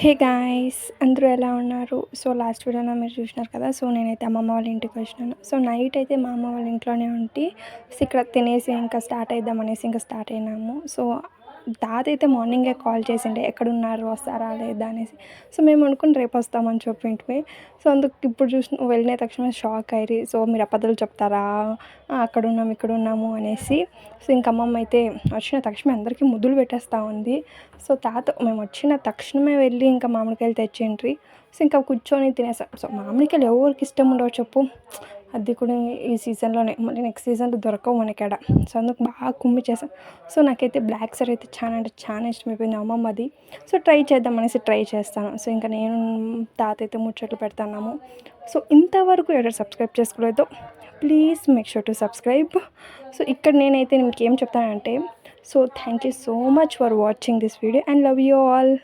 Hey guys, అందరూ ఎలా ఉన్నారు? సో లాస్ట్ వీడియోలో మీరు చూసినారు కదా. సో నేనైతే అమ్మమ్మ వాళ్ళ ఇంటికి వచ్చినాను. సో నైట్ అయితే మా అమ్మ వాళ్ళ ఇంట్లోనే ఉండి సో ఇక్కడ తినేసి ఇంకా స్టార్ట్ అయిద్దాం అనేసి ఇంకా స్టార్ట్ అయినాము. సో తాత అయితే మార్నింగే కాల్ చేసిండే ఎక్కడున్నారు, వస్తారా లేదా అనేసి. సో మేము అనుకుని రేపు వస్తామని చెప్పింటివి. సో అందుకు ఇప్పుడు వెళ్ళిన తక్షణమే షాక్ అయ్యి, సో మీరు అబద్ధాలు చెప్తారా, అక్కడున్నాము ఇక్కడున్నాము అనేసి. సో ఇంక అమ్మమ్మ అయితే వచ్చిన తక్షణమే అందరికీ ముద్దులు పెట్టేస్తూ ఉంది. సో తాత మేము వచ్చిన తక్షణమే వెళ్ళి ఇంకా మామిడికాయలు తెచ్చిండ్రి. సో ఇంకా కూర్చొని తినేసాం. సో మామిడికాయలు ఎవరికి ఇష్టం ఉండవు చెప్పు, అది కూడా ఈ సీజన్లోనే, మళ్ళీ నెక్స్ట్ సీజన్లో దొరకవు మనకాడ. సో అందుకు బాగా కుమ్మి చేసాం. సో నాకైతే బ్లాక్ సర్ అయితే చాలా అంటే చాలా ఇష్టమైపోయింది అమ్మమ్మది. సో ట్రై చేద్దాం అనేసి ట్రై చేస్తాను. సో ఇంకా నేను తాత అయితే ముచ్చట్లు పెడుతున్నాము. సో ఇంతవరకు ఎవరు సబ్స్క్రైబ్ చేసుకోలేదో please make sure to subscribe. So ఇక్కడ నేనైతే మీకు ఏం చెప్తానంటే, so thank you so much for watching this video and love you all.